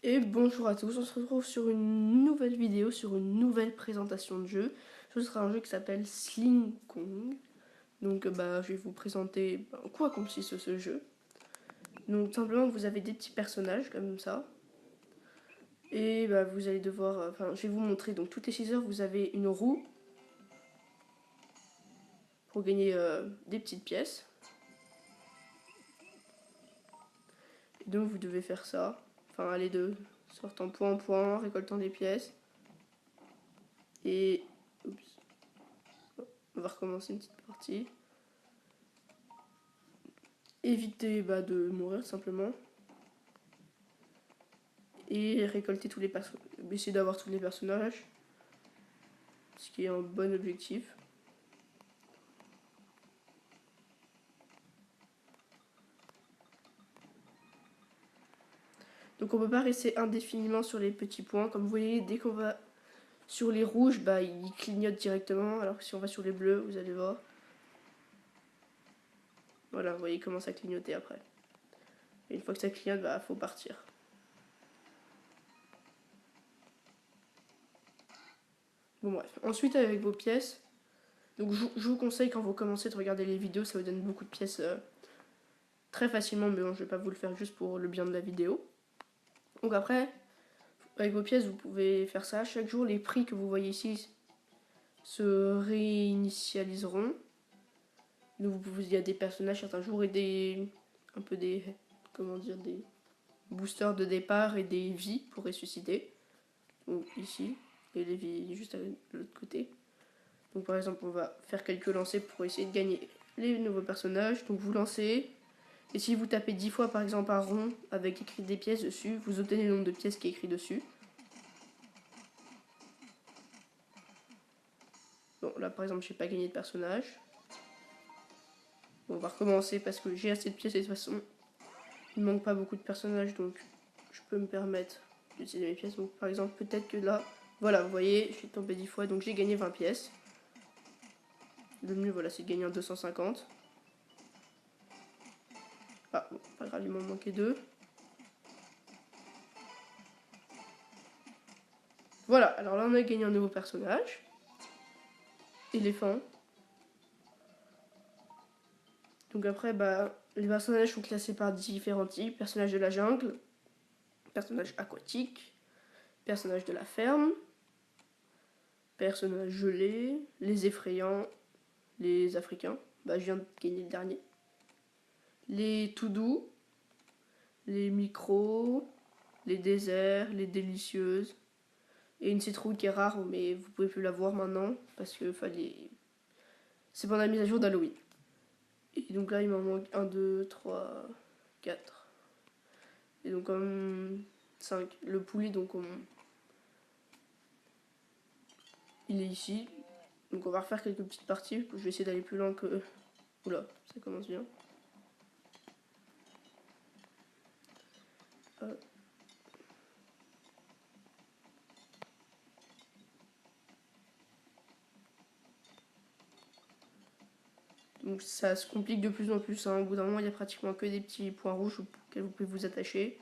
Et bonjour à tous, on se retrouve sur une nouvelle vidéo, sur une nouvelle présentation de jeu. Ce sera un jeu qui s'appelle Sling Kong. Donc je vais vous présenter quoi consiste ce jeu. Donc simplement vous avez des petits personnages comme ça. Et vous allez devoir, je vais vous montrer, donc toutes les 6 heures vous avez une roue pour gagner des petites pièces. Et donc vous devez faire ça, aller de sortant point en point, récoltant des pièces. Et oups. On va recommencer une petite partie. Éviter de mourir simplement. Et récolter tous les personnages. Essayer d'avoir tous les personnages. Ce qui est un bon objectif. Donc on peut pas rester indéfiniment sur les petits points. Comme vous voyez, dès qu'on va sur les rouges, ils clignotent directement. Alors que si on va sur les bleus, vous allez voir. Voilà, vous voyez, il commence à clignoter après. Et une fois que ça clignote, faut partir. Bon bref. Ensuite avec vos pièces. Donc je vous conseille quand vous commencez de regarder les vidéos, ça vous donne beaucoup de pièces très facilement. Mais bon, je vais pas vous le faire juste pour le bien de la vidéo. Donc après, avec vos pièces, vous pouvez faire ça. Chaque jour, les prix que vous voyez ici se réinitialiseront. Donc il y a des personnages certains jours et des boosters de départ et des vies pour ressusciter. Donc ici, et les vies juste de l'autre côté. Donc par exemple, on va faire quelques lancers pour essayer de gagner les nouveaux personnages. Donc vous lancez, et si vous tapez 10 fois par exemple un rond avec écrit des pièces dessus, vous obtenez le nombre de pièces qui est écrit dessus. Bon, là par exemple, j'ai pas gagné de personnage. Bon, on va recommencer parce que j'ai assez de pièces et de toute façon, il ne manque pas beaucoup de personnages, donc je peux me permettre d'utiliser mes pièces. Donc par exemple, peut-être que là, voilà, vous voyez, je suis tombé 10 fois, donc j'ai gagné 20 pièces. Le mieux, voilà, c'est de gagner un 250. Ah, bon, pas grave, il m'en manquait 2. Voilà, alors là, on a gagné un nouveau personnage. Éléphant. Donc après, les personnages sont classés par différents types. Personnages de la jungle, personnages aquatiques, personnages de la ferme, personnages gelés, les effrayants, les africains. Je viens de gagner le dernier. Les tout doux, les micros, les déserts, les délicieuses. Et une citrouille qui est rare, mais vous pouvez plus la voir maintenant parce que c'est pendant la mise à jour d'Halloween. Et donc là, il m'en manque 1, 2, 3, 4. Et donc 5. Le poulet, donc il est ici. Donc on va refaire quelques petites parties. Je vais essayer d'aller plus loin que... Oula, ça commence bien. Donc ça se complique de plus en plus. Au bout d'un moment, il n'y a pratiquement que des petits points rouges auxquels vous pouvez vous attacher.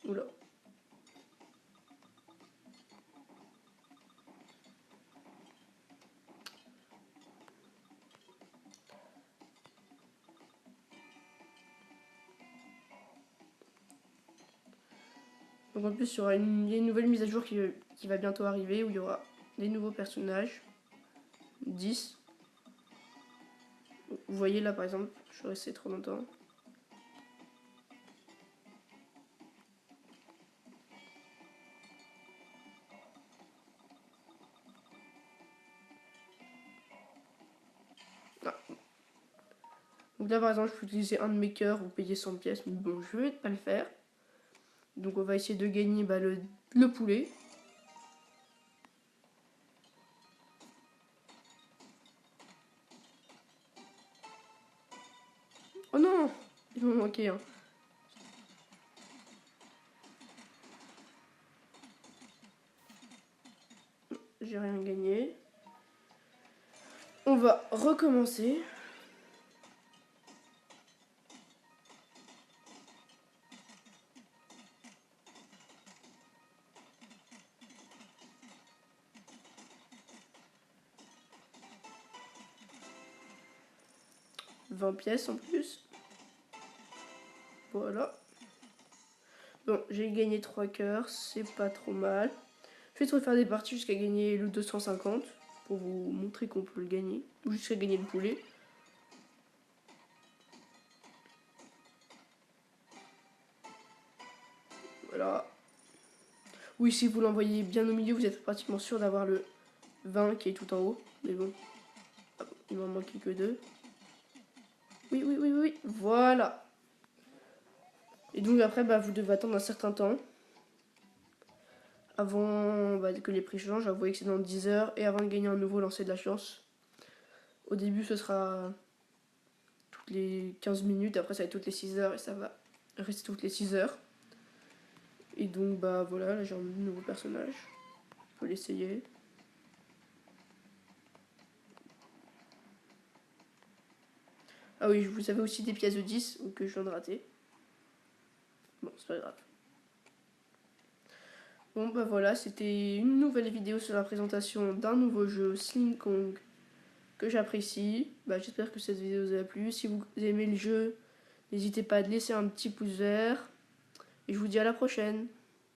Oula. Donc en plus, il y a une nouvelle mise à jour qui va bientôt arriver où il y aura des nouveaux personnages. 10. Vous voyez là par exemple, je suis resté trop longtemps. Ah. Donc là par exemple, je peux utiliser un de mes cœurs ou payer 100 pièces, mais bon, je vais pas le faire. Donc on va essayer de gagner le poulet. Oh non, il m'en manquait un. J'ai rien gagné. On va recommencer. « 20 pièces en plus. Voilà. Bon, j'ai gagné 3 cœurs, c'est pas trop mal. Je vais refaire des parties jusqu'à gagner le 250 pour vous montrer qu'on peut le gagner. Ou jusqu'à gagner le poulet. Voilà. Oui, si vous l'envoyez bien au milieu, vous êtes pratiquement sûr d'avoir le 20 qui est tout en haut. Mais bon, il m'en manquait que 2. Oui, oui, oui, oui, voilà. Et donc après, vous devez attendre un certain temps. Avant que les prix changent, avouez que c'est dans 10 heures. Et avant de gagner un nouveau lancer de la chance. Au début, ce sera toutes les 15 minutes. Après, ça va être toutes les 6 heures. Et ça va rester toutes les 6 heures. Et donc, voilà, là j'ai un nouveau personnage. Il faut l'essayer. Ah oui, vous avez aussi des pièces de 10 que je viens de rater. Bon, c'est pas grave. Bon, voilà, c'était une nouvelle vidéo sur la présentation d'un nouveau jeu, Sling Kong, que j'apprécie. J'espère que cette vidéo vous a plu. Si vous aimez le jeu, n'hésitez pas à laisser un petit pouce vert. Et je vous dis à la prochaine.